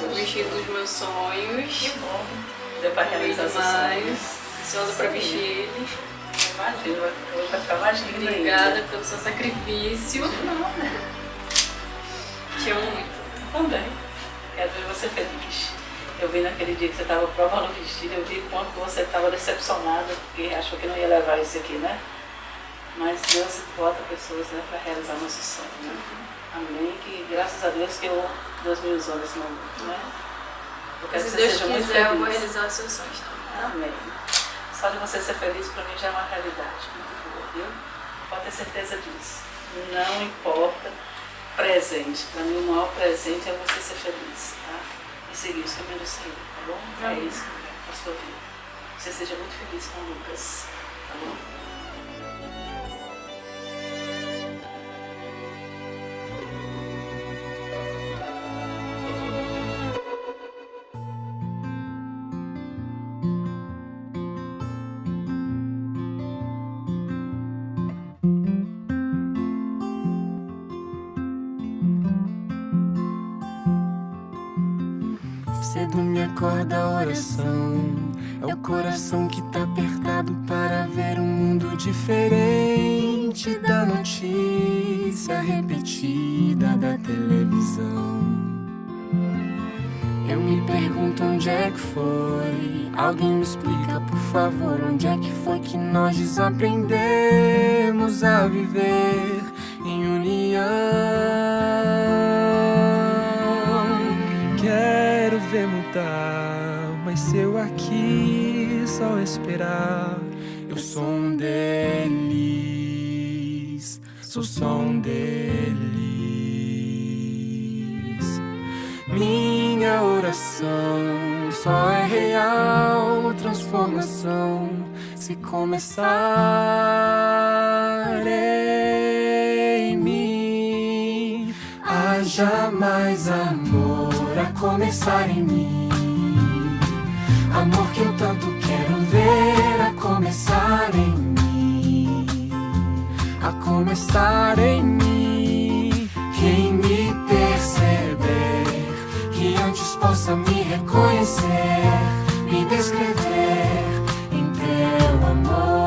O vestido dos meus sonhos. Que bom. Deu pra realizar seus sonhos. Ansiosa pra vestir ele. Imagina, vai ficar mais linda. Obrigada pelo seu sacrifício. Não. Te amo muito. Também. Quero ver você feliz. Eu vi naquele dia que você estava provando o vestido, eu vi quanto você estava decepcionada, porque achou que não ia levar isso aqui, né? Mas Deus bota pessoas, né, para realizar nosso sonho, né? Amém. Que graças a Deus que Deus me usou nesse momento, né? Eu quero Se que Deus você seja muito quiser, eu vou feliz. realizar os seus sonhos também. Amém. Só de você ser feliz para mim já é uma realidade muito boa, viu? Pode ter certeza disso. Não importa presente. Para mim o maior presente é você ser feliz, tá? E seguir os caminhos do Senhor, tá bom? É isso que eu quero para a sua vida. Você seja muito feliz com o Lucas, tá bom? Cedo me acorda a oração. É o coração que tá apertado para ver um mundo diferente da notícia repetida da televisão. Eu me pergunto onde é que foi. Alguém me explica, por favor, onde é que foi que nós desaprendemos a viver em união. Quero ver mudar, mas se eu aqui só esperar, eu sou um deles, sou só um deles. Minha oração só é real transformação se começar em mim. Haja mais amor a começar em mim, amor que eu tanto quero ver a começar em mim, a começar em mim. Quem me perceber, que antes possa me reconhecer, me descrever em teu amor.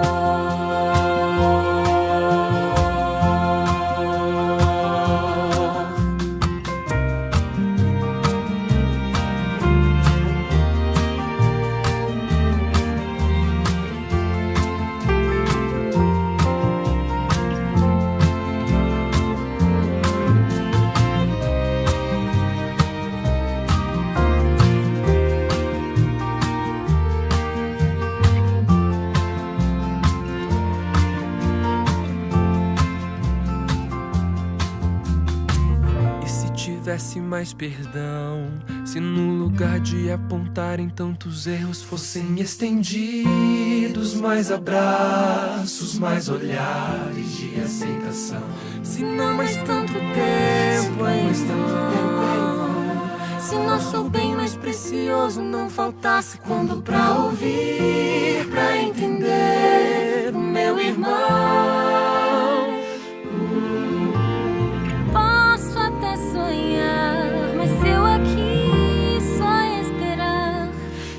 Tivesse mais perdão, se no lugar de apontarem tantos erros fossem estendidos mais abraços, mais olhares de aceitação. Se não mais tanto tempo em vão, se nosso bem mais precioso não faltasse quando pra ouvir, pra entender o meu irmão.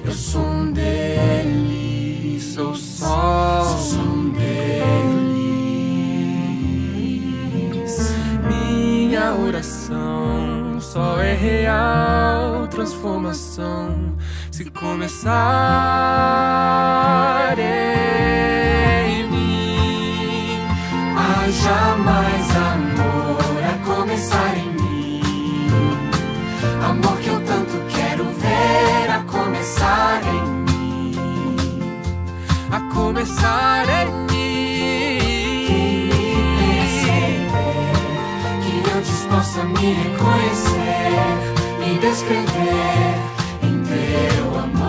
Sou um deles, sou só um deles. Minha oração só é real transformação se começar em mim. Haja mais amor a começar em mim, amor que eu tanto quero ver a começar em mim, a começar em mim. Que antes possa me reconhecer, me descrever em teu amor.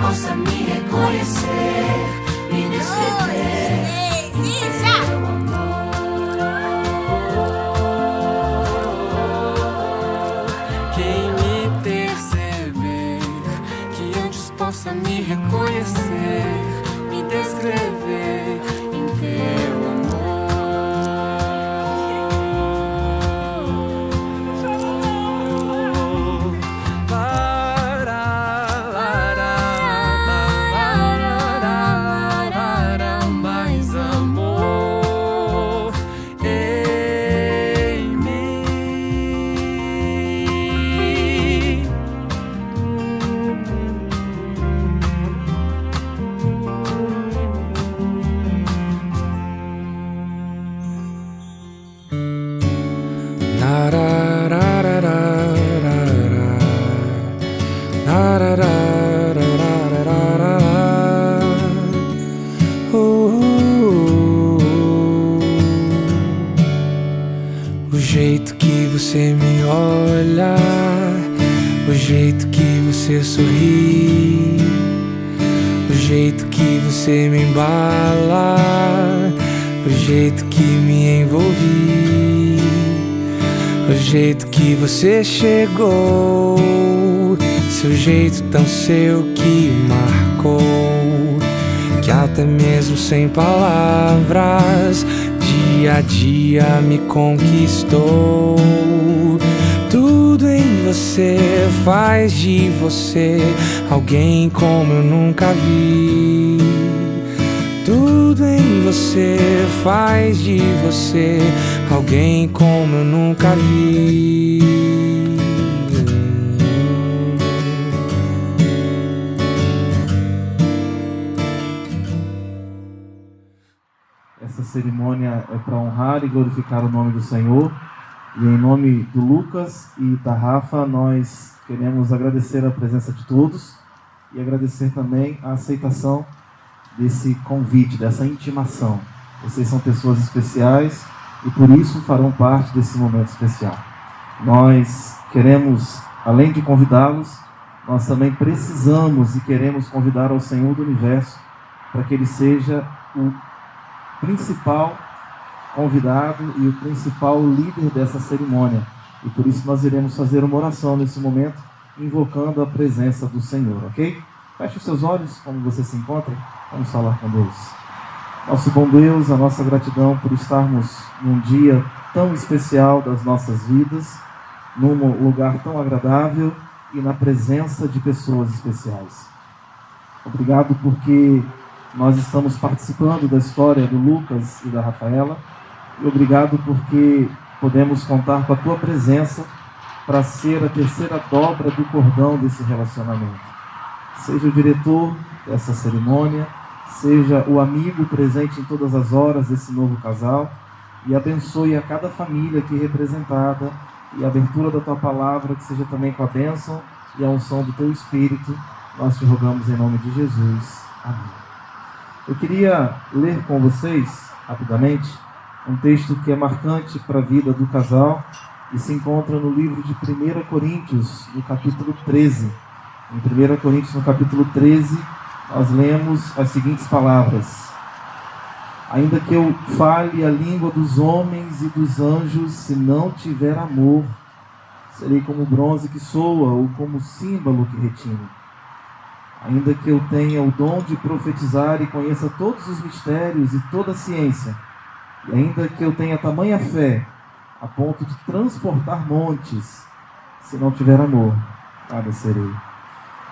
Possa me reconhecer, me descrever em teu amor. Quem me perceber, que antes possa me reconhecer, me descrever em teu amor. O jeito que você me olha, o jeito que você sorri, o jeito que você me embala, o jeito que me envolvi, o jeito que você chegou, seu jeito tão seu que marcou, que até mesmo sem palavras, dia a dia me conquistou. Tudo em você faz de você alguém como eu nunca vi. Tudo em você faz de você alguém como eu nunca vi. Essa cerimônia é para honrar e glorificar o nome do Senhor. E em nome do Lucas e da Rafa, nós queremos agradecer a presença de todos e agradecer também a aceitação desse convite, dessa intimação. Vocês são pessoas especiais e por isso farão parte desse momento especial. Nós queremos, além de convidá-los, nós também precisamos e queremos convidar ao Senhor do Universo para que Ele seja o principal convidado e o principal líder dessa cerimônia. E por isso nós iremos fazer uma oração nesse momento, invocando a presença do Senhor, ok? Feche os seus olhos, como você se encontra. Vamos falar com Deus. Nosso bom Deus, a nossa gratidão por estarmos num dia tão especial das nossas vidas, num lugar tão agradável e na presença de pessoas especiais. Obrigado porque nós estamos participando da história do Lucas e da Rafaela. E obrigado porque podemos contar com a Tua presença para ser a terceira dobra do cordão desse relacionamento. Seja o diretor dessa cerimônia, seja o amigo presente em todas as horas desse novo casal e abençoe a cada família aqui representada e a abertura da Tua palavra, que seja também com a bênção e a unção do Teu Espírito. Nós te rogamos em nome de Jesus. Amém. Eu queria ler com vocês, rapidamente, um texto que é marcante para a vida do casal e se encontra no livro de 1 Coríntios, no capítulo 13. Em 1 Coríntios, no capítulo 13, nós lemos as seguintes palavras: ainda que eu fale a língua dos homens e dos anjos, se não tiver amor, serei como bronze que soa ou como símbolo que retine. Ainda que eu tenha o dom de profetizar e conheça todos os mistérios e toda a ciência, e ainda que eu tenha tamanha fé a ponto de transportar montes, se não tiver amor, nada serei.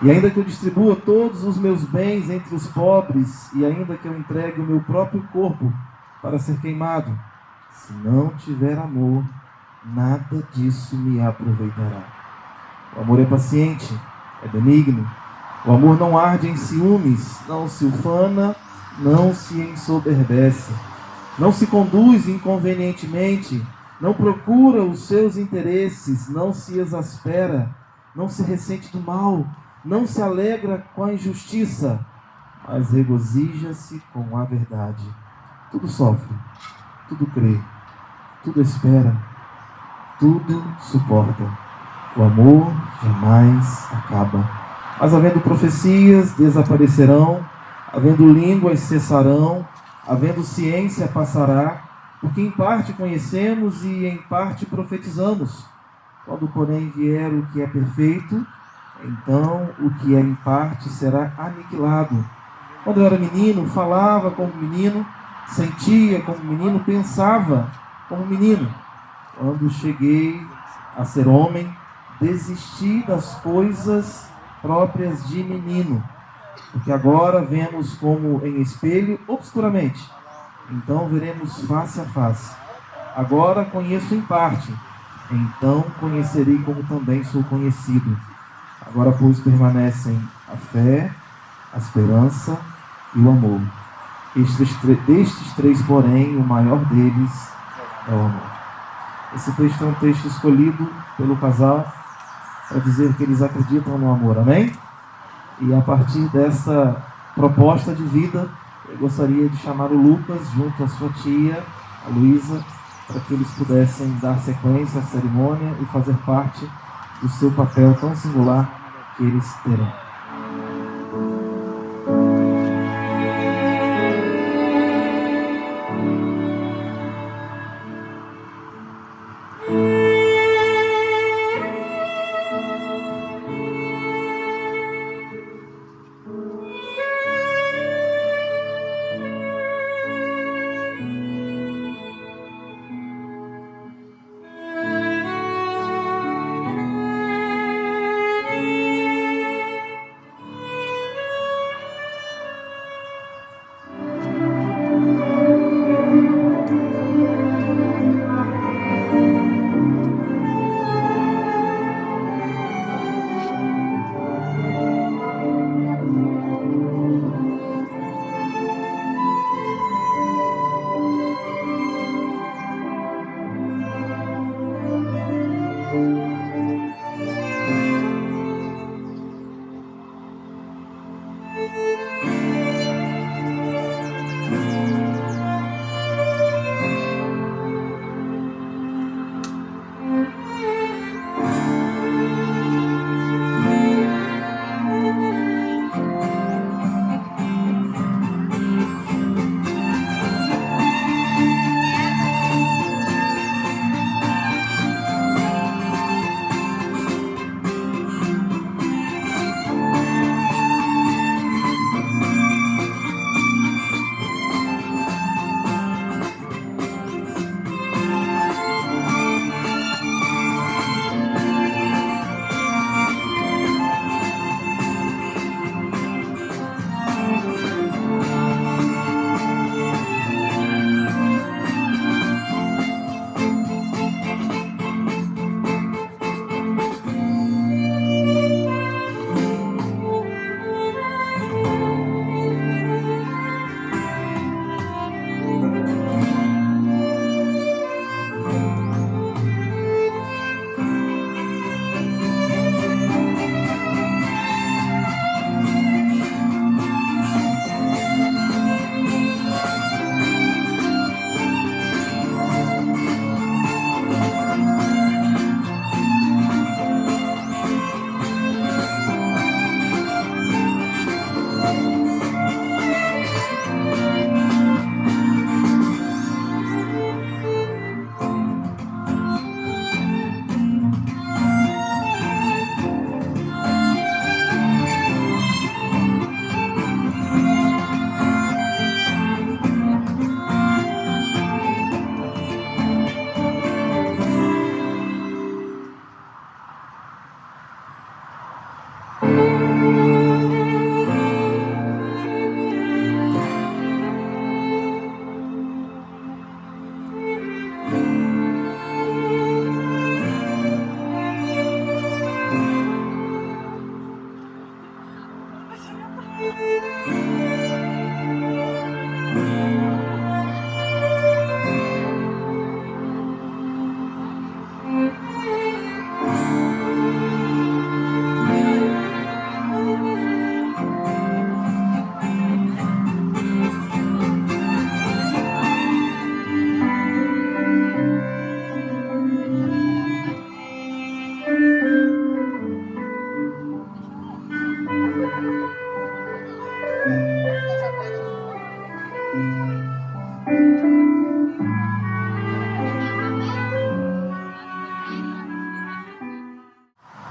E ainda que eu distribua todos os meus bens entre os pobres, e ainda que eu entregue o meu próprio corpo para ser queimado, se não tiver amor, nada disso me aproveitará. O amor é paciente, é benigno. O amor não arde em ciúmes, não se ufana, não se ensoberbece, não se conduz inconvenientemente, não procura os seus interesses, não se exaspera, não se ressente do mal, não se alegra com a injustiça, mas regozija-se com a verdade. Tudo sofre, tudo crê, tudo espera, tudo suporta. O amor jamais acaba. Mas havendo profecias, desaparecerão, havendo línguas, cessarão, havendo ciência, passará, porque em parte conhecemos e em parte profetizamos. Quando, porém, vier o que é perfeito, então o que é em parte será aniquilado. Quando eu era menino, falava como menino, sentia como menino, pensava como menino. Quando cheguei a ser homem, desisti das coisas próprias de menino, porque agora vemos como em espelho obscuramente, então veremos face a face. Agora conheço em parte, então conhecerei como também sou conhecido. Agora, pois, permanecem a fé, a esperança e o amor. Destes três, porém, o maior deles é o amor. Esse texto é um texto escolhido pelo casal para dizer que eles acreditam no amor, amém? E a partir dessa proposta de vida, eu gostaria de chamar o Lucas, junto à sua tia, a Luísa, para que eles pudessem dar sequência à cerimônia e fazer parte do seu papel tão singular que eles terão.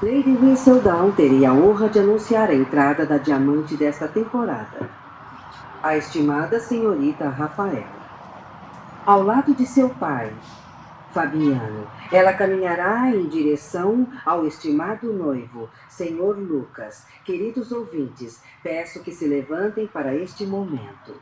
Lady Whistledown teria a honra de anunciar a entrada da diamante desta temporada, a estimada senhorita Rafael. Ao lado de seu pai, Fabiano, ela caminhará em direção ao estimado noivo, Senhor Lucas. Queridos ouvintes, peço que se levantem para este momento.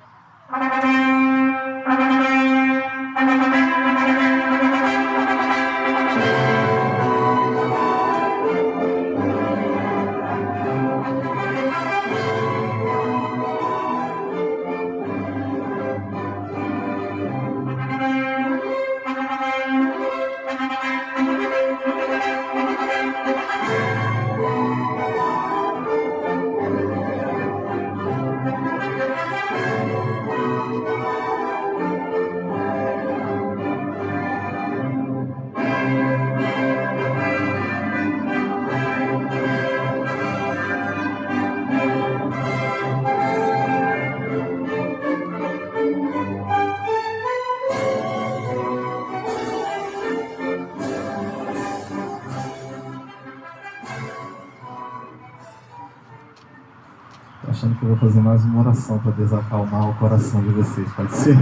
Achando que eu vou fazer mais uma oração para desacalmar o coração de vocês, pode ser?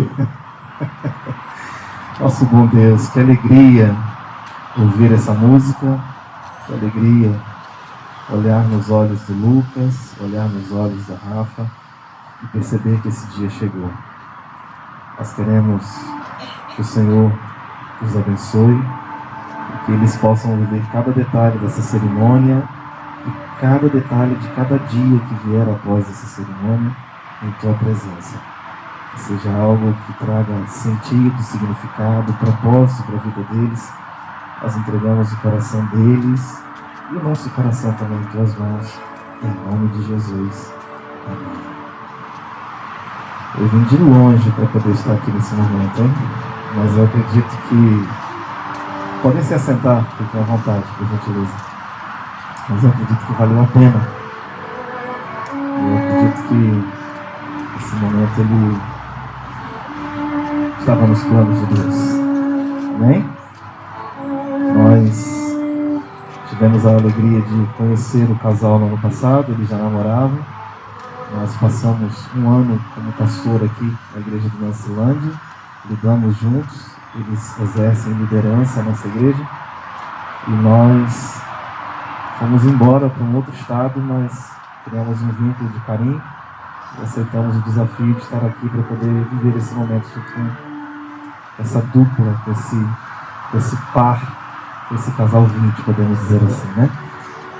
Nosso bom Deus, que alegria ouvir essa música, que alegria olhar nos olhos do Lucas, olhar nos olhos da Rafa e perceber que esse dia chegou. Nós queremos que o Senhor os abençoe e que eles possam viver cada detalhe dessa cerimônia, cada detalhe de cada dia que vier após essa cerimônia em Tua presença. Que seja algo que traga sentido, significado, propósito para a vida deles. Nós entregamos o coração deles e o nosso coração também em Tuas mãos, em nome de Jesus. Amém. Eu vim de longe para poder estar aqui nesse momento, hein? Mas eu acredito que... Podem se assentar, fiquem à vontade, por gentileza. Mas eu acredito que valeu a pena. Eu acredito que esse momento ele estava nos planos de Deus. Amém? Nós tivemos a alegria de conhecer o casal no ano passado, eles já namoravam. Nós passamos um ano como pastor aqui na igreja de Nancilândia, lidamos juntos, eles exercem liderança nessa igreja e nós fomos embora para um outro estado, mas criamos um vínculo de carinho e aceitamos o desafio de estar aqui para poder viver esse momento com essa dupla, com esse par, com esse casal 20, podemos dizer assim, né?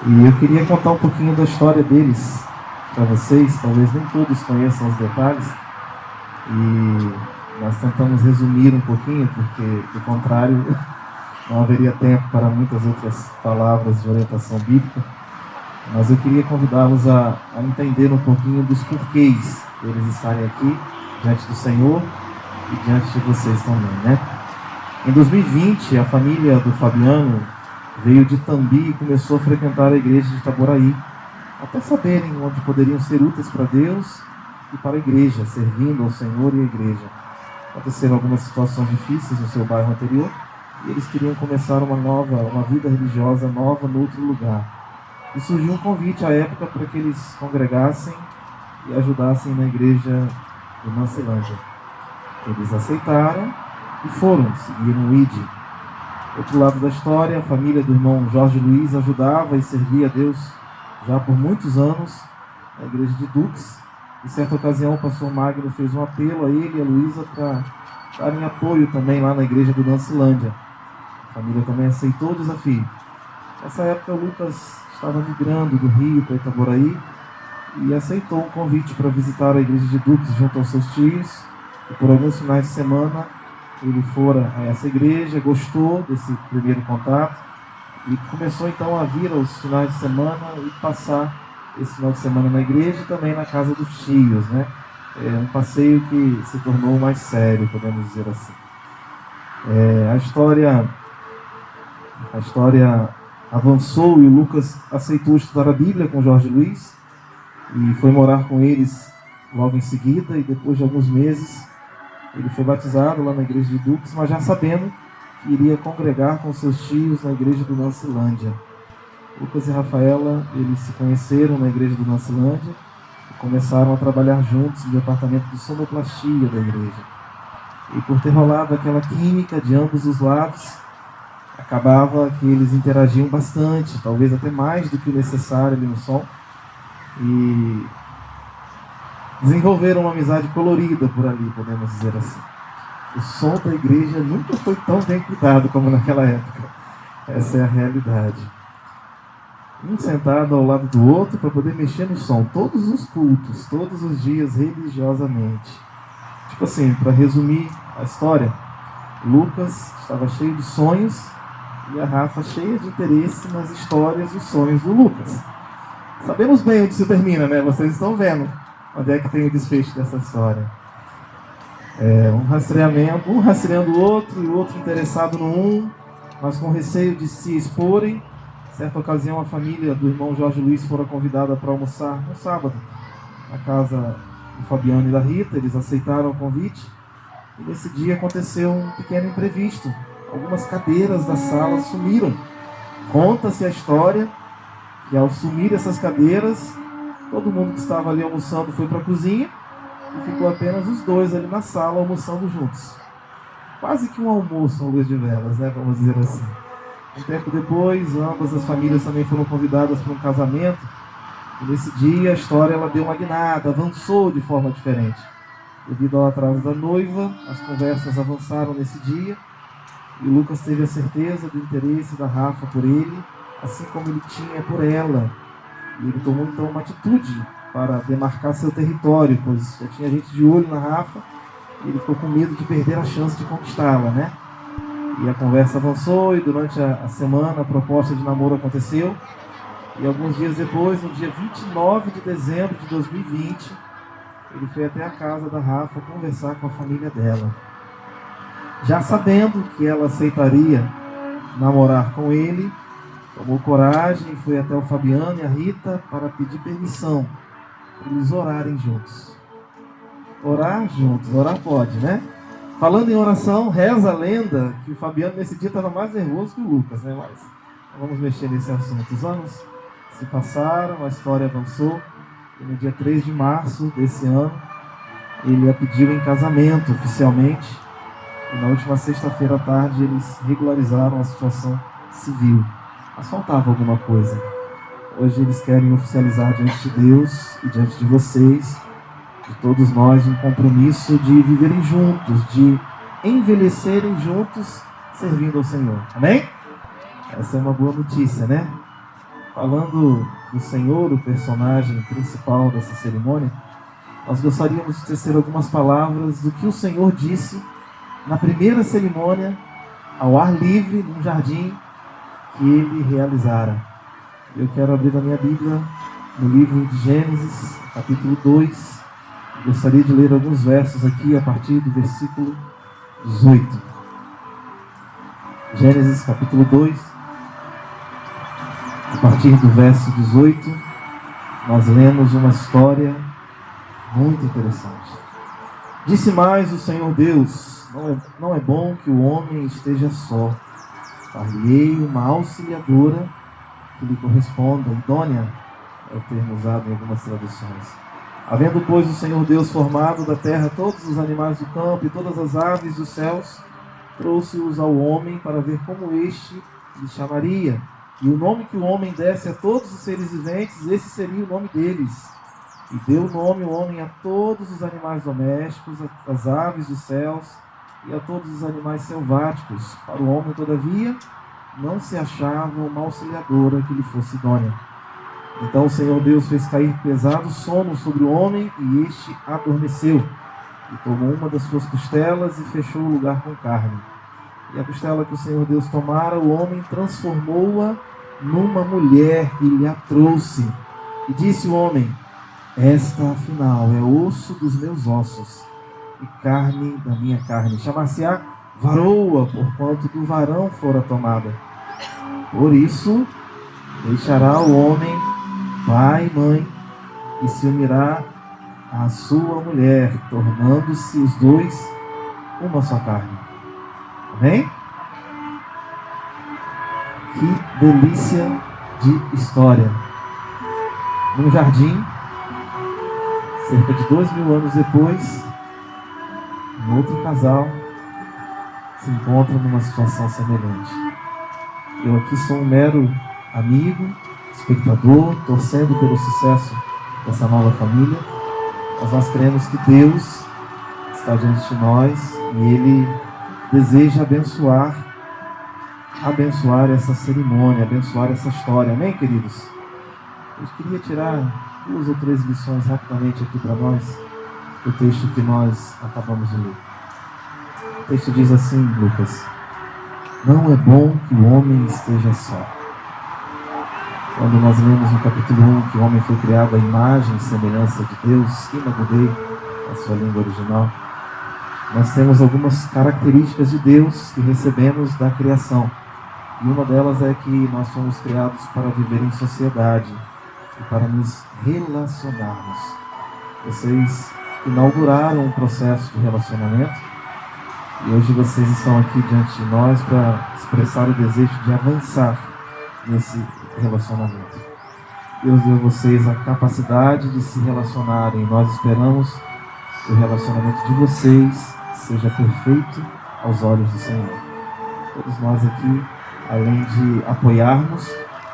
E eu queria contar um pouquinho da história deles para vocês, talvez nem todos conheçam os detalhes, e nós tentamos resumir um pouquinho, porque, do contrário, não haveria tempo para muitas outras palavras de orientação bíblica, mas eu queria convidá-los a entender um pouquinho dos porquês deles estarem aqui, diante do Senhor e diante de vocês também, né? Em 2020, a família do Fabiano veio de Tambi e começou a frequentar a igreja de Itaboraí, até saberem onde poderiam ser úteis para Deus e para a igreja, servindo ao Senhor e à igreja. Aconteceram algumas situações difíceis no seu bairro anterior, e eles queriam começar uma vida religiosa nova no outro lugar. E surgiu um convite à época para que eles congregassem e ajudassem na igreja de Nancilândia. Eles aceitaram e foram, seguiram o ID. Outro lado da história, a família do irmão Jorge Luiz ajudava e servia a Deus já por muitos anos na igreja de Dux. Em certa ocasião, o pastor Magno fez um apelo a ele e a Luísa para darem apoio também lá na igreja do Nancilândia. A família também aceitou o desafio. Nessa época, o Lucas estava migrando do Rio para Itaboraí e aceitou um convite para visitar a igreja de Dux junto aos seus tios. E por alguns finais de semana, ele fora a essa igreja, gostou desse primeiro contato e começou então a vir aos finais de semana e passar esse final de semana na igreja e também na casa dos tios, né? É um passeio que se tornou mais sério, podemos dizer assim. A história avançou e o Lucas aceitou estudar a Bíblia com Jorge Luiz e foi morar com eles logo em seguida, e depois de alguns meses ele foi batizado lá na igreja de Dux, mas já sabendo que iria congregar com seus tios na igreja do Nancilândia. Lucas e Rafaela, eles se conheceram na igreja do Nacilândia e começaram a trabalhar juntos no departamento de sonoplastia da igreja. E por ter rolado aquela química de ambos os lados, acabava que eles interagiam bastante, talvez até mais do que o necessário ali no som, e desenvolveram uma amizade colorida por ali, podemos dizer assim. O som da igreja nunca foi tão bem cuidado como naquela época. Essa é a realidade. Um sentado ao lado do outro para poder mexer no som, todos os cultos, todos os dias, religiosamente. Tipo assim, para resumir a história, Lucas estava cheio de sonhos e a Rafa cheia de interesse nas histórias e sonhos do Lucas. Sabemos bem onde isso termina, né? Vocês estão vendo onde é que tem o desfecho dessa história. Um rastreando o outro e o outro interessado no um, mas com receio de se exporem. Certa ocasião, a família do irmão Jorge Luiz fora convidada para almoçar no sábado na casa do Fabiano e da Rita. Eles aceitaram o convite e nesse dia aconteceu um pequeno imprevisto. Algumas cadeiras da sala sumiram. Conta-se a história que ao sumir essas cadeiras, todo mundo que estava ali almoçando foi para a cozinha e ficou apenas os dois ali na sala almoçando juntos. Quase que um almoço à luz de velas, né? Vamos dizer assim. Um tempo depois, ambas as famílias também foram convidadas para um casamento. E nesse dia a história ela deu uma guinada, avançou de forma diferente. Devido ao atraso da noiva, as conversas avançaram nesse dia. E Lucas teve a certeza do interesse da Rafa por ele, assim como ele tinha por ela. E ele tomou então uma atitude para demarcar seu território, pois já tinha gente de olho na Rafa. E ele ficou com medo de perder a chance de conquistá-la, né? E a conversa avançou e durante a semana a proposta de namoro aconteceu. E alguns dias depois, no dia 29 de dezembro de 2020, ele foi até a casa da Rafa conversar com a família dela. Já sabendo que ela aceitaria namorar com ele, tomou coragem e foi até o Fabiano e a Rita para pedir permissão para eles orarem juntos. Orar juntos, orar pode, né? Falando em oração, reza a lenda que o Fabiano nesse dia estava mais nervoso que o Lucas, né? Mas não vamos mexer nesse assunto. Os anos se passaram, a história avançou, e no dia 3 de março desse ano, ele a pediu em casamento oficialmente, e na última sexta-feira à tarde eles regularizaram a situação civil. Mas faltava alguma coisa. Hoje eles querem oficializar diante de Deus e diante de vocês, de todos nós, um compromisso de viverem juntos, de envelhecerem juntos, servindo ao Senhor. Amém? Essa é uma boa notícia, né? Falando do Senhor, o personagem principal dessa cerimônia, nós gostaríamos de tecer algumas palavras do que o Senhor disse na primeira cerimônia, ao ar livre, num jardim que ele realizara. Eu quero abrir a minha Bíblia no livro de Gênesis, capítulo 2. Gostaria de ler alguns versos aqui a partir do versículo 18. Gênesis capítulo 2, a partir do verso 18, nós lemos uma história muito interessante. Disse mais o Senhor Deus: não é bom que o homem esteja só. Far-lhe-ei uma auxiliadora que lhe corresponda. Idônea é o termo usado em algumas traduções. Havendo, pois, o Senhor Deus formado da terra todos os animais do campo e todas as aves dos céus, trouxe-os ao homem para ver como este lhe chamaria. E o nome que o homem desse a todos os seres viventes, esse seria o nome deles. E deu nome o homem a todos os animais domésticos, às aves dos céus e a todos os animais selváticos. Para o homem, todavia, não se achava uma auxiliadora que lhe fosse idônea. Então o Senhor Deus fez cair pesado sono sobre o homem, e este adormeceu. E tomou uma das suas costelas e fechou o lugar com carne. E a costela que o Senhor Deus tomara, o homem transformou-a numa mulher e lhe a trouxe. E disse o homem: esta, afinal, é osso dos meus ossos e carne da minha carne. Chamar-se-á varoa, porquanto do varão fora tomada. Por isso, deixará o homem pai e mãe, e se unirá à sua mulher, tornando-se os dois uma só carne. Amém? Que delícia de história. Num jardim, cerca de 2000 anos depois, um outro casal se encontra numa situação semelhante. Eu aqui sou um mero amigo, espectador, torcendo pelo sucesso dessa nova família, mas nós cremos que Deus está diante de nós e Ele deseja abençoar essa cerimônia, abençoar essa história. Amém, queridos? Eu queria tirar 2 ou 3 lições rapidamente aqui para nós, do texto que nós acabamos de ler. O texto diz assim, Lucas: não é bom que o homem esteja só. Quando nós lemos no capítulo 1 que o homem foi criado à imagem e semelhança de Deus, imago Dei, na sua língua original, nós temos algumas características de Deus que recebemos da criação. E uma delas é que nós fomos criados para viver em sociedade e para nos relacionarmos. Vocês inauguraram um processo de relacionamento e hoje vocês estão aqui diante de nós para expressar o desejo de avançar nesse relacionamento. Deus deu a vocês a capacidade de se relacionarem. Nós esperamos que o relacionamento de vocês seja perfeito aos olhos do Senhor. Todos nós aqui, além de apoiarmos,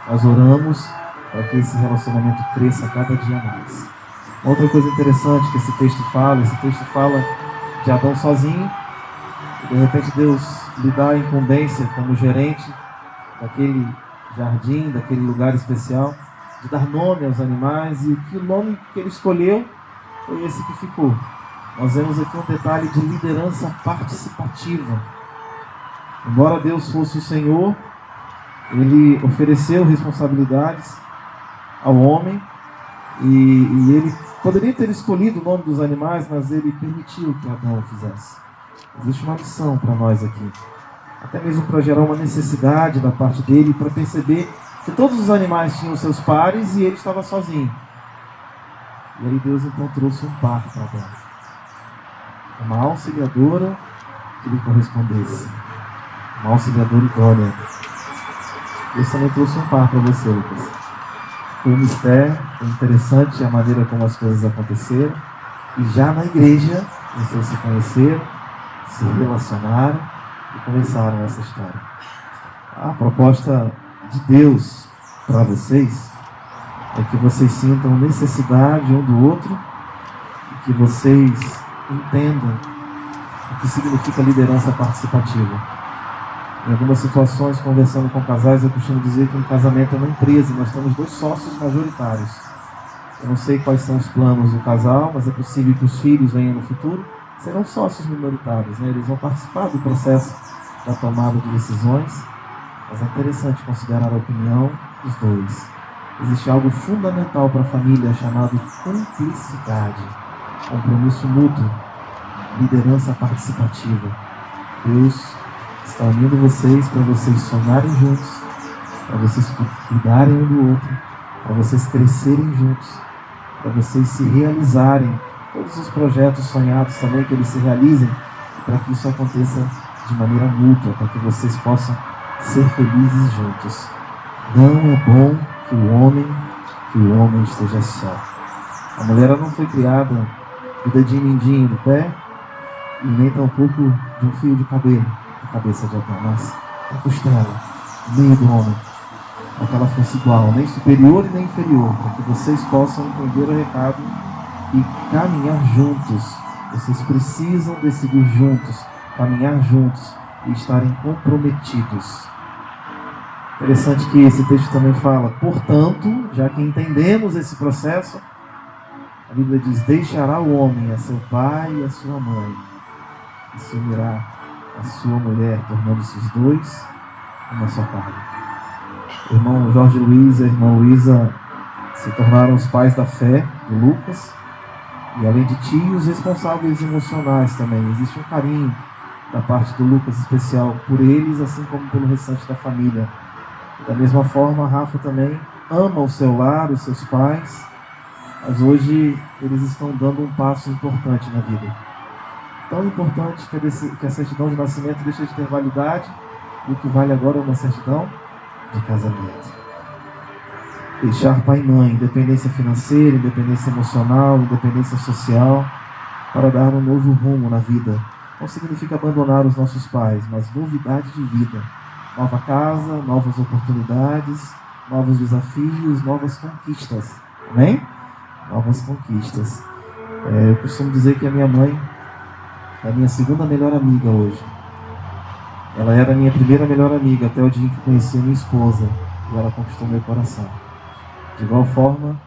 nós oramos para que esse relacionamento cresça cada dia mais. Outra coisa interessante que esse texto fala de Adão sozinho, e de repente Deus lhe dá a incumbência como gerente daquele jardim, daquele lugar especial, de dar nome aos animais, e o nome que ele escolheu foi esse que ficou. Nós vemos aqui um detalhe de liderança participativa. Embora Deus fosse o Senhor, Ele ofereceu responsabilidades ao homem e ele poderia ter escolhido o nome dos animais, mas Ele permitiu que Adão o fizesse. Existe uma missão para nós aqui, até mesmo para gerar uma necessidade da parte dele, para perceber que todos os animais tinham seus pares e ele estava sozinho. E aí Deus então trouxe um par para Adão, uma auxiliadora que lhe correspondesse, uma auxiliadora idônea. Deus também trouxe um par para você, Lucas. Foi um mistério, foi interessante a maneira como as coisas aconteceram, e já na igreja vocês se conheceram, se relacionaram e começaram essa história. A proposta de Deus para vocês é que vocês sintam necessidade um do outro e que vocês entendam o que significa liderança participativa. Em algumas situações, conversando com casais, eu costumo dizer que um casamento é uma empresa, nós temos 2 sócios majoritários. Eu não sei quais são os planos do casal, mas é possível que os filhos venham no futuro, serão sócios minoritários, né? Eles vão participar do processo da tomada de decisões, mas é interessante considerar a opinião dos 2. Existe algo fundamental para a família chamado cumplicidade, compromisso mútuo, liderança participativa. Deus está unindo vocês para vocês sonharem juntos, para vocês cuidarem um do outro, para vocês crescerem juntos, para vocês se realizarem, todos os projetos sonhados também que eles se realizem, para que isso aconteça de maneira mútua, para que vocês possam ser felizes juntos. Não é bom que o homem esteja só. A mulher não foi criada do dedinho mindinho do pé e nem tampouco de um fio de cabelo na cabeça de Adão, mas a costela, no meio do homem, para que ela fosse igual, nem superior e nem inferior, para que vocês possam entender o recado e caminhar juntos. Vocês precisam decidir juntos, caminhar juntos e estarem comprometidos. Interessante que esse texto também fala, portanto, já que entendemos esse processo, a Bíblia diz, deixará o homem a seu pai e a sua mãe, e se unirá a sua mulher, tornando-se os 2 uma só carne. O irmão Jorge Luiz e a irmã Luísa se tornaram os pais da fé de Lucas, e além de tios, responsáveis emocionais também. Existe um carinho da parte do Lucas especial por eles, assim como pelo restante da família. Da mesma forma, a Rafa também ama o seu lar, os seus pais, mas hoje eles estão dando um passo importante na vida. Tão importante que a certidão de nascimento deixa de ter validade, e o que vale agora é uma certidão de casamento. deixar pai e mãe, independência financeira, independência emocional, independência social, para dar um novo rumo na vida. Não significa abandonar os nossos pais, mas novidade de vida. Nova casa, novas oportunidades, novos desafios, novas conquistas. Amém? Novas conquistas. Eu costumo dizer que a minha mãe é a minha segunda melhor amiga hoje. Ela era a minha primeira melhor amiga até o dia em que conheci a minha esposa e ela conquistou meu coração. De igual forma,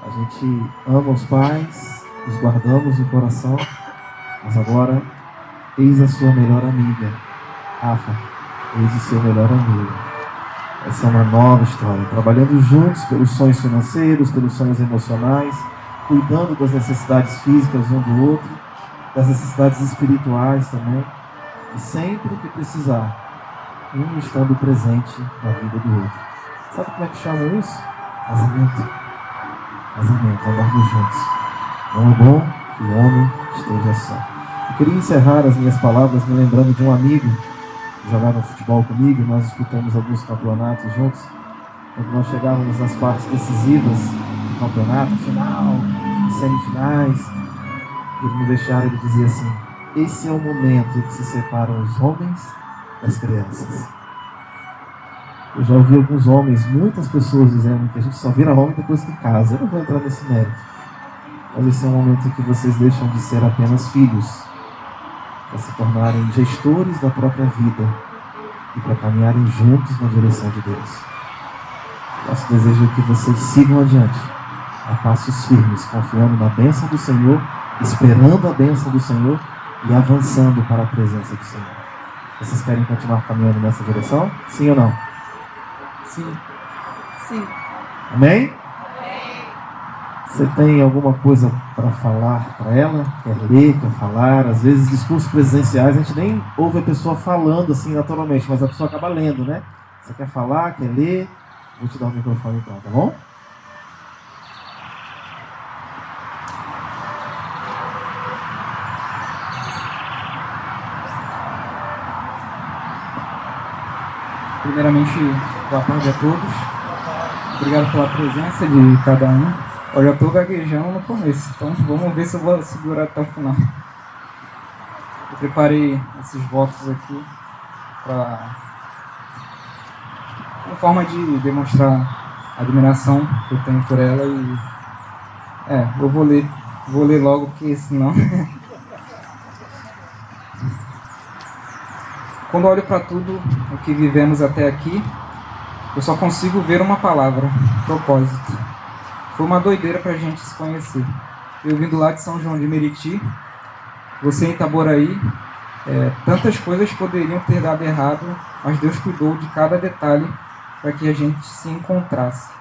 a gente ama os pais, os guardamos no coração, mas agora, eis a sua melhor amiga. Rafa, eis o seu melhor amigo. Essa é uma nova história, trabalhando juntos pelos sonhos financeiros, pelos sonhos emocionais, cuidando das necessidades físicas um do outro, das necessidades espirituais também, e sempre que precisar, um estando presente na vida do outro. Sabe como é que chamam isso? Casamento. Casamento, andarmos juntos. Não é bom que o homem esteja só. Eu queria encerrar as minhas palavras me lembrando de um amigo que jogava futebol comigo. Nós disputamos alguns campeonatos juntos. Quando nós chegávamos nas partes decisivas do campeonato, final, semifinais, ele no vestiário ele dizia assim: esse é o momento em que se separam os homens das crianças. Eu já ouvi alguns homens, muitas pessoas dizendo que a gente só vira homem depois que casa. Eu não vou entrar nesse mérito. Mas esse é o momento em que vocês deixam de ser apenas filhos, para se tornarem gestores da própria vida e para caminharem juntos na direção de Deus. Nosso desejo é que vocês sigam adiante, a passos firmes, confiando na bênção do Senhor, esperando a bênção do Senhor e avançando para a presença do Senhor. Vocês querem continuar caminhando nessa direção? Sim ou não? Sim. Sim. Amém? Você tem alguma coisa para falar para ela? Quer ler, quer falar? Às vezes, discursos presidenciais, a gente nem ouve a pessoa falando assim naturalmente, mas a pessoa acaba lendo, né? Você quer falar, quer ler? Vou te dar o microfone então, tá bom? Primeiramente, boa tarde a todos. Obrigado pela presença de cada um. Eu já estou gaguejando no começo, então vamos ver se eu vou segurar até o final. Eu preparei esses votos aqui uma forma de demonstrar a admiração que eu tenho por ela e eu vou ler logo, porque senão quando olho para tudo o que vivemos até aqui, eu só consigo ver uma palavra: propósito. Foi uma doideira pra gente se conhecer. Eu vindo lá de São João de Meriti, você em Itaboraí, tantas coisas poderiam ter dado errado, mas Deus cuidou de cada detalhe para que a gente se encontrasse.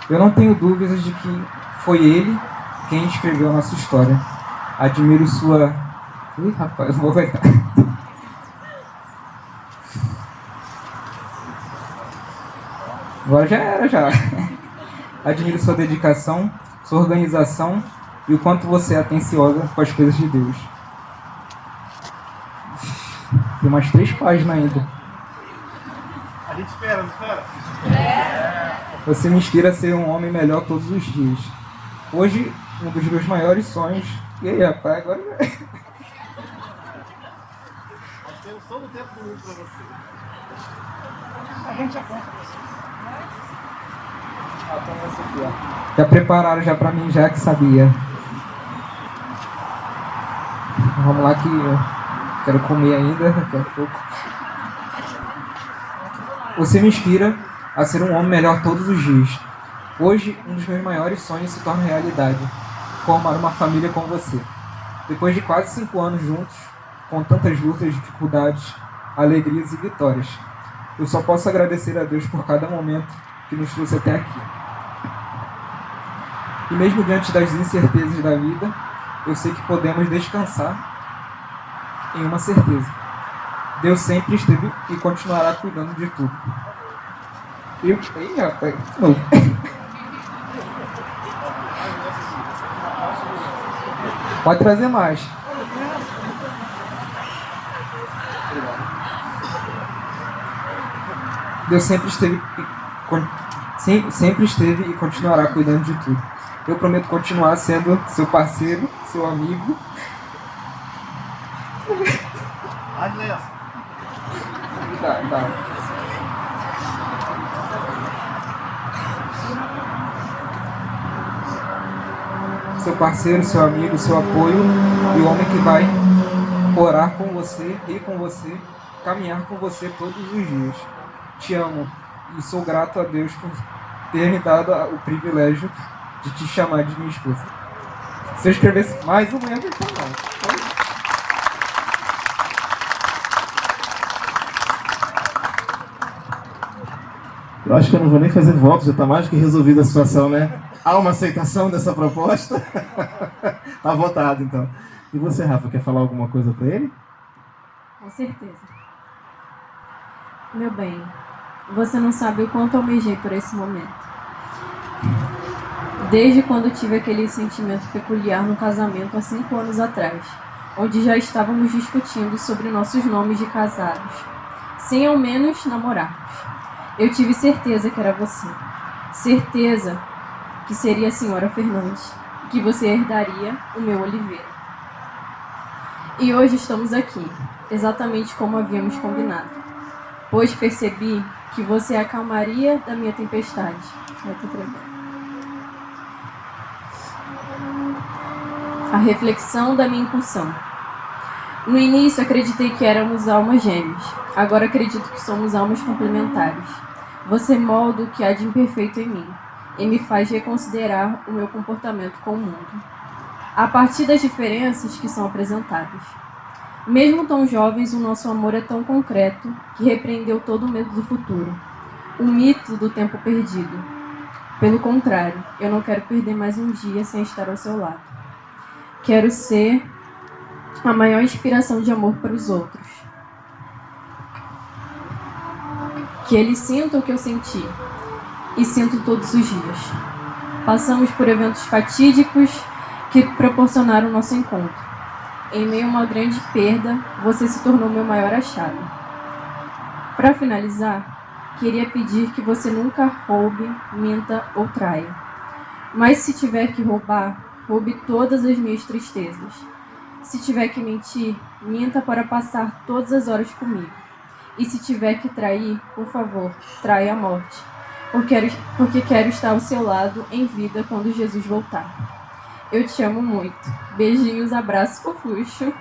Eu não tenho dúvidas de que foi Ele quem escreveu a nossa história. Admiro sua... Ih, rapaz, não vou aguentar. Agora já era, já. Admiro sua dedicação, sua organização e o quanto você é atenciosa com as coisas de Deus. Tem umas 3 páginas ainda. A gente espera, não espera? Você me inspira a ser um homem melhor todos os dias. Hoje, um dos meus maiores sonhos... E aí, rapaz, agora... Temos todo o tempo do mundo para você. A gente já conta. Já prepararam já pra mim, já que sabia. Vamos lá que eu quero comer ainda daqui a pouco. Você me inspira a ser um homem melhor todos os dias. Hoje, um dos meus maiores sonhos se torna realidade: formar uma família com você. Depois de quase 5 anos juntos, com tantas lutas, dificuldades, alegrias e vitórias, eu só posso agradecer a Deus por cada momento que nos trouxe até aqui. E mesmo diante das incertezas da vida, eu sei que podemos descansar em uma certeza: Deus sempre esteve e continuará cuidando de tudo. Ih, rapaz, não. Pode trazer mais. Deus sempre esteve e continuará cuidando de tudo. Eu prometo continuar sendo seu parceiro, seu amigo. Tá. Seu parceiro, seu amigo, seu apoio e o homem que vai orar com você, rir com você, caminhar com você todos os dias. Te amo e sou grato a Deus por ter me dado o privilégio de te chamar de minha esposa. Se eu escrevesse mais, eu não ia deixar não. Eu acho que eu não vou nem fazer voto, já está mais que resolvida a situação, né? Há uma aceitação dessa proposta? Está votado, então. E você, Rafa, quer falar alguma coisa para ele? Com certeza. Meu bem, você não sabe o quanto almejei por esse momento. Desde quando tive aquele sentimento peculiar no casamento há 5 anos atrás, onde já estávamos discutindo sobre nossos nomes de casados, sem ao menos namorarmos. Eu tive certeza que era você. Certeza que seria a senhora Fernandes, que você herdaria o meu Oliveira. E hoje estamos aqui, exatamente como havíamos combinado, pois percebi que você é a calmaria da minha tempestade. A reflexão da minha impulsão. No início acreditei que éramos almas gêmeas, agora acredito que somos almas complementares. Você molda o que há de imperfeito em mim e me faz reconsiderar o meu comportamento com o mundo, a partir das diferenças que são apresentadas. Mesmo tão jovens, o nosso amor é tão concreto que repreendeu todo o medo do futuro, o mito do tempo perdido. Pelo contrário, eu não quero perder mais um dia sem estar ao seu lado. Quero ser a maior inspiração de amor para os outros. Que eles sintam o que eu senti e sinto todos os dias. Passamos por eventos fatídicos que proporcionaram nosso encontro. Em meio a uma grande perda, você se tornou meu maior achado. Para finalizar, queria pedir que você nunca roube, minta ou traia. Mas se tiver que roubar, roube todas as minhas tristezas. Se tiver que mentir, minta para passar todas as horas comigo. E se tiver que trair, por favor, traia a morte. Porque quero estar ao seu lado em vida quando Jesus voltar. Eu te amo muito. Beijinhos, abraço fofuxo.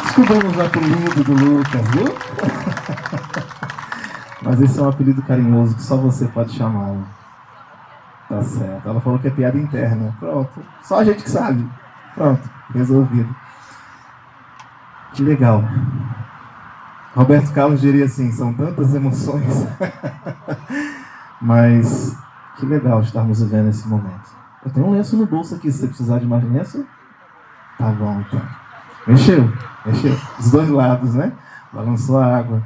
Desculpamos o apelido do Lucas, viu? Mas esse é um apelido carinhoso que só você pode chamá-lo. Tá certo. Ela falou que é piada interna. Pronto. Só a gente que sabe. Pronto. Resolvido. Que legal. Roberto Carlos diria assim, são tantas emoções. Mas que legal estarmos vivendo esse momento. Eu tenho um lenço no bolso aqui, se você precisar de mais lenço. Tá bom, então. Mexeu. Os dois lados, né? Balançou a água.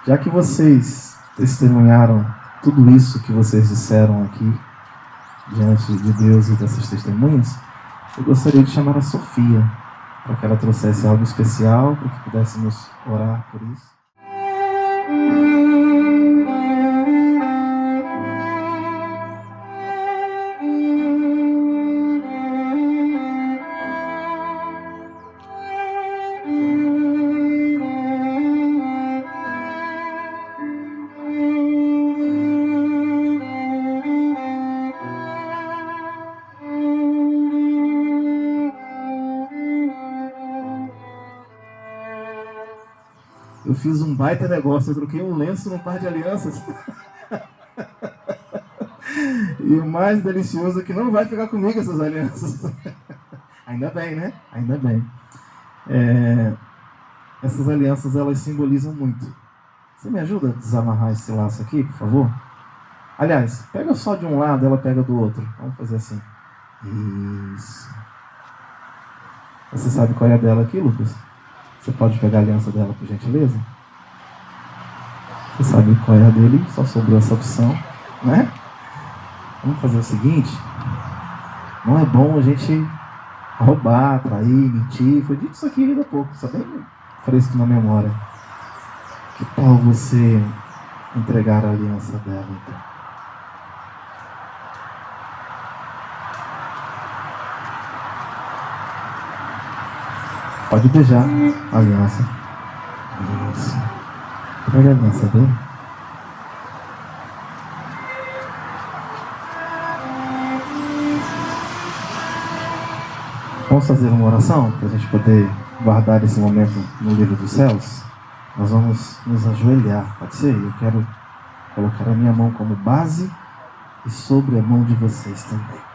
Já que vocês testemunharam tudo isso que vocês disseram aqui, diante de Deus e dessas testemunhas, eu gostaria de chamar a Sofia, para que ela trouxesse algo especial, para que pudéssemos orar por isso. Eu fiz um baita negócio, eu troquei um lenço num par de alianças. E o mais delicioso é que não vai ficar comigo essas alianças. Ainda bem, né? Ainda bem. Essas alianças, elas simbolizam muito. Você me ajuda a desamarrar esse laço aqui, por favor? Aliás, pega só de um lado, ela pega do outro. Vamos fazer assim. Isso. Você sabe qual é a dela aqui, Lucas? Você pode pegar a aliança dela, por gentileza? Você sabe qual é a dele? Só sobrou essa opção, né? Vamos fazer o seguinte. Não é bom a gente roubar, trair, mentir. Foi dito isso aqui ainda há pouco, só bem fresco na memória. Que tal você entregar a aliança dela, então? Pode beijar a aliança. Isso. Pega a aliança dele. Vamos fazer uma oração para a gente poder guardar esse momento no livro dos céus? Nós vamos nos ajoelhar, pode ser? Eu quero colocar a minha mão como base e sobre a mão de vocês também.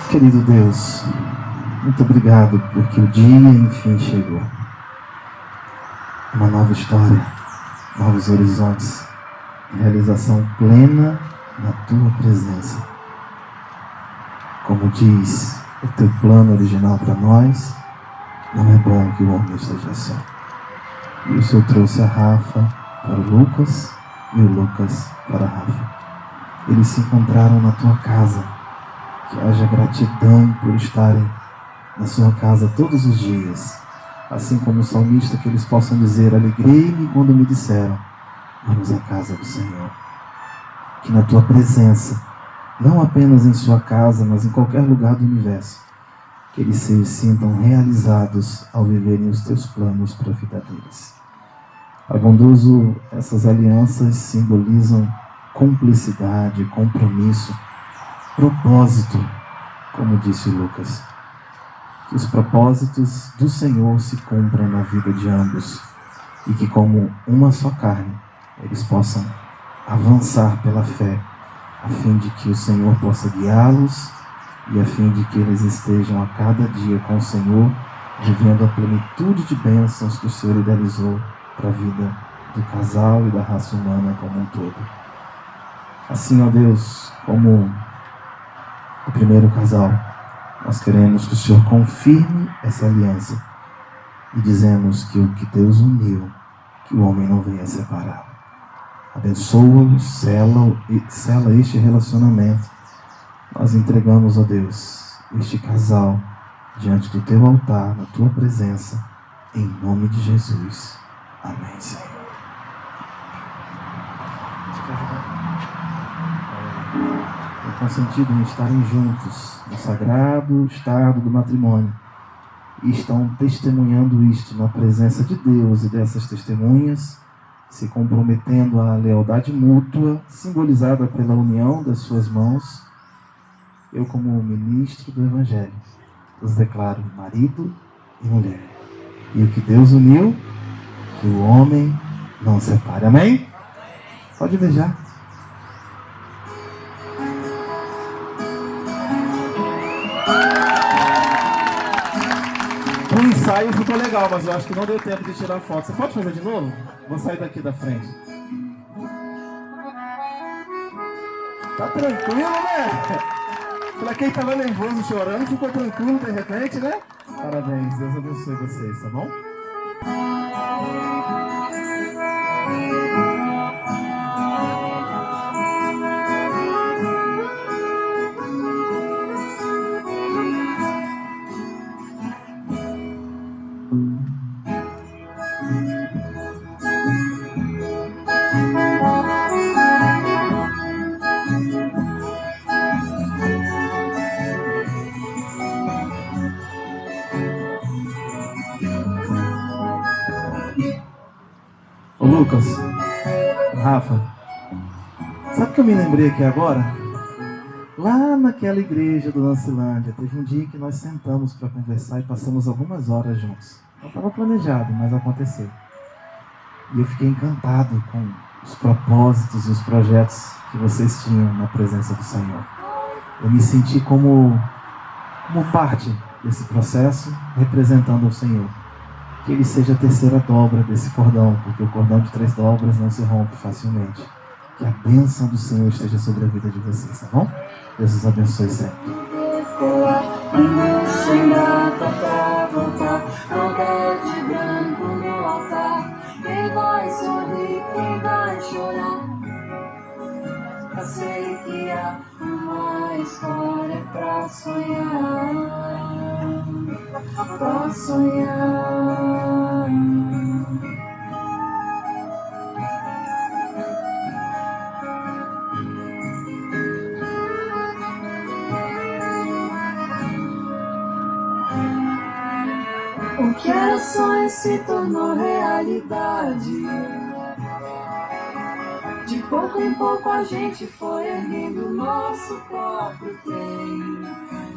Querido Deus, muito obrigado porque o dia enfim chegou. Uma nova história, novos horizontes, realização plena na Tua presença. Como diz o Teu plano original para nós, não é bom que o homem esteja só. E o Senhor trouxe a Rafa para o Lucas e o Lucas para a Rafa. Eles se encontraram na Tua casa. Que haja gratidão por estarem na sua casa todos os dias. Assim como o salmista, que eles possam dizer: alegrei-me quando me disseram, vamos à casa do Senhor. Que na tua presença, não apenas em sua casa, mas em qualquer lugar do universo, que eles se sintam realizados ao viverem os teus planos para a vida deles. Pai bondoso, essas alianças simbolizam cumplicidade, compromisso, propósito, como disse o Lucas. Que os propósitos do Senhor se cumpram na vida de ambos e que, como uma só carne, eles possam avançar pela fé, a fim de que o Senhor possa guiá-los e a fim de que eles estejam a cada dia com o Senhor, vivendo a plenitude de bênçãos que o Senhor idealizou para a vida do casal e da raça humana como um todo. Assim, ó Deus, como o primeiro casal, nós queremos que o Senhor confirme essa aliança e dizemos que o que Deus uniu, que o homem não venha separar. Abençoa-o, sela este relacionamento. Nós entregamos, ó Deus, este casal diante do Teu altar, na Tua presença, em nome de Jesus. Amém, Senhor. Consentido em estarem juntos no sagrado estado do matrimônio e estão testemunhando isto na presença de Deus e dessas testemunhas, se comprometendo à lealdade mútua, simbolizada pela união das suas mãos. Eu, como ministro do Evangelho, os declaro marido e mulher. E o que Deus uniu, que o homem não separe. Amém? Pode beijar. O ensaio ficou legal, mas eu acho que não deu tempo de tirar foto. Você pode fazer de novo? Vou sair daqui da frente. Tá tranquilo, né? Pra quem tava nervoso, chorando, ficou tranquilo de repente, né? Parabéns, Deus abençoe vocês, tá bom? Ô Lucas, Rafa, sabe o que eu me lembrei aqui agora? Lá naquela igreja do Lancilândia, teve um dia que nós sentamos para conversar e passamos algumas horas juntos. Não estava planejado, mas aconteceu. E eu fiquei encantado com os propósitos e os projetos que vocês tinham na presença do Senhor. Eu me senti como parte desse processo, representando o Senhor. Que ele seja a terceira dobra desse cordão, porque o cordão de 3 dobras não se rompe facilmente. Que a bênção do Senhor esteja sobre a vida de vocês, tá bom? Deus os abençoe sempre. decolar, indo sem data pra voltar, toda de branco no altar. Quem vai sorrir, quem vai chorar? Eu sei que há uma história pra sonhar, pra sonhar. O que era sonho se tornou realidade. De pouco em pouco a gente foi erguendo nosso próprio trem,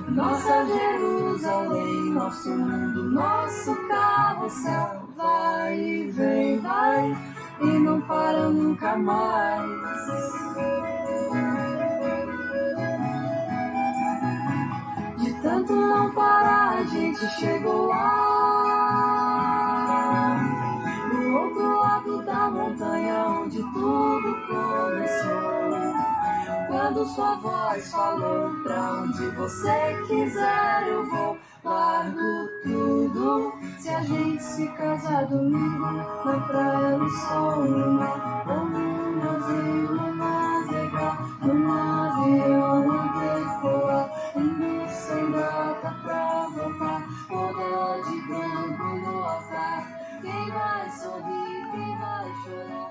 nossa Jerusalém, nosso mundo, nosso carrossel. Vai e vem, vai e não para nunca mais. De tanto não parar a gente chegou lá, do outro lado da montanha onde tudo começou. Quando sua voz falou, pra onde você quiser eu vou, largo tudo. Se a gente se casar domingo, na praia no sol, no mar, ou no navio, no navegar, no avião a decolar, indo sem data pra voltar, toda de branco no altar. Quem vai sorrir, quem vai chorar?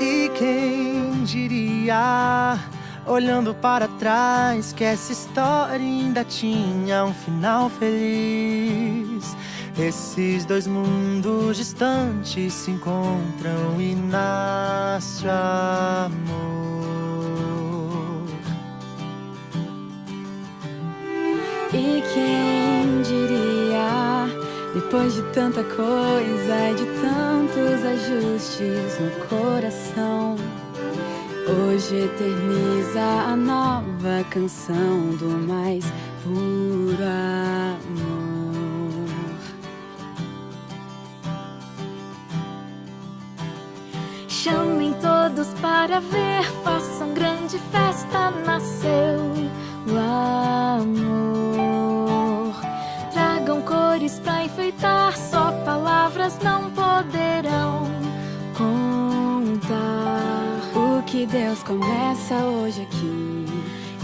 E quem diria, olhando para trás, que essa história ainda tinha um final feliz. Esses dois mundos distantes se encontram e nasce o amor. E quem diria, depois de tanta coisa e de tantos ajustes no coração, hoje eterniza a nova canção do mais puro amor. Chamem todos para ver, façam grande festa, nasceu o amor. Tragam cores pra enfeitar, só palavras não poderão contar o que Deus começa hoje aqui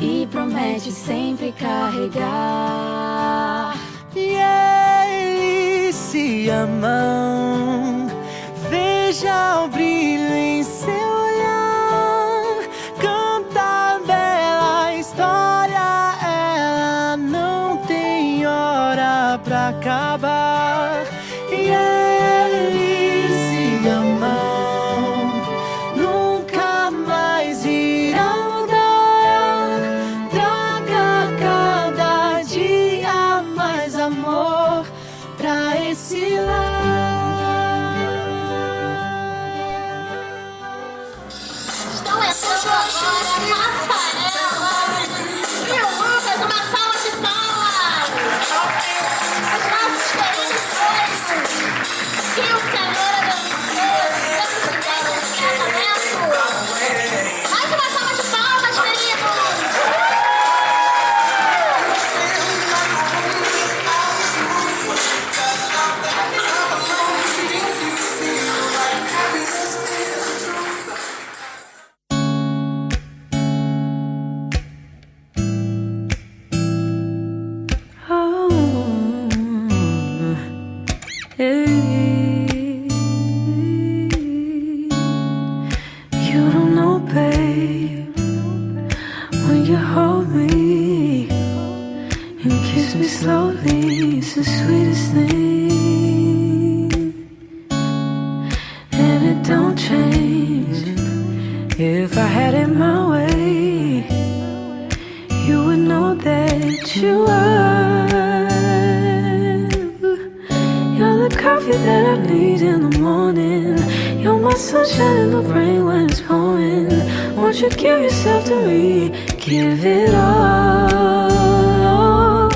e promete sempre carregar. E eles se amam, veja o brilho em seu olhar, canta a bela história, ela não tem hora pra acabar. E eles se amam, nunca mais irá mudar. Traga cada dia mais amor pra esse lar. Estão entrando agora Rafael e o Lucas, uma salva de palmas. Os nossos queridos noivos, que o Senhor abençoe, estamos vivendo esse casamento. Mais uma salva de palmas, queridos. You don't know, babe, when you hold me and kiss me slowly, it's the sweetest thing. And it don't change. If I had it my way, you would know that you are. You're the coffee that I need in the morning. You're my sunshine in the rain when it's pouring. won't you give yourself to me? Give it all.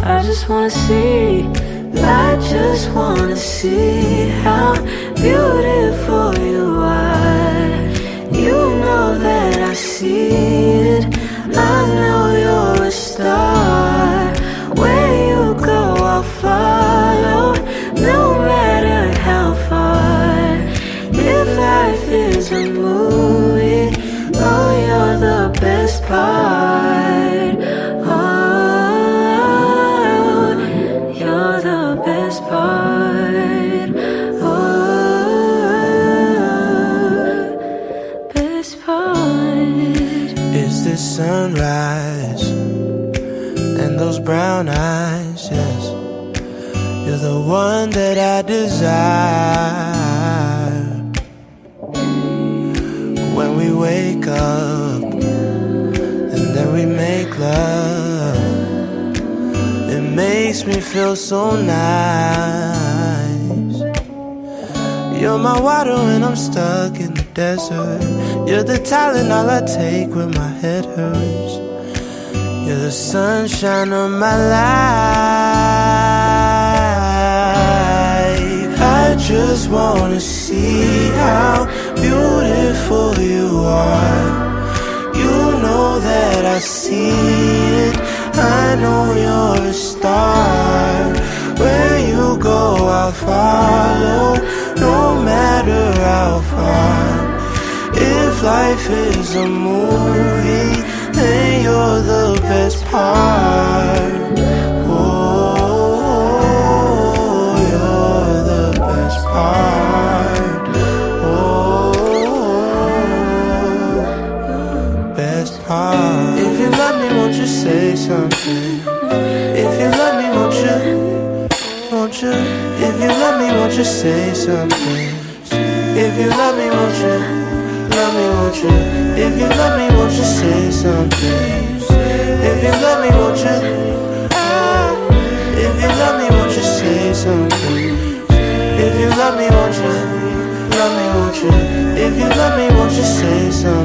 I just wanna see. I just wanna see how beautiful you are. You know that I see it. I know you're a star. Where you go, I'll follow, no matter how far. If life is a movie, oh, you're the best part. Oh, you're the best part. Oh, best part. Is this sunrise and those brown eyes? Yes, you're the one that I desire. When we wake up and then we make love, it makes me feel so nice. You're my water when I'm stuck in the desert. You're the Tylenol I take when my head hurts. You're the sunshine of my life. I just wanna see how beautiful you are. You know that I see it. I know you're a star. Where you go, I'll follow, no matter how far. If life is a movie, then you're the best part. Oh, you're the best part. Oh, best part. If you love me, won't you say something? If you love me, won't you? Won't you? If you love me, won't you say something? If you love me, won't you? Love me, won't you? If you love me, won't you say something? If you love me, won't you? If you love me, won't you say something? If you love me, won't you? Love me, won't you? If you love me, won't you say something?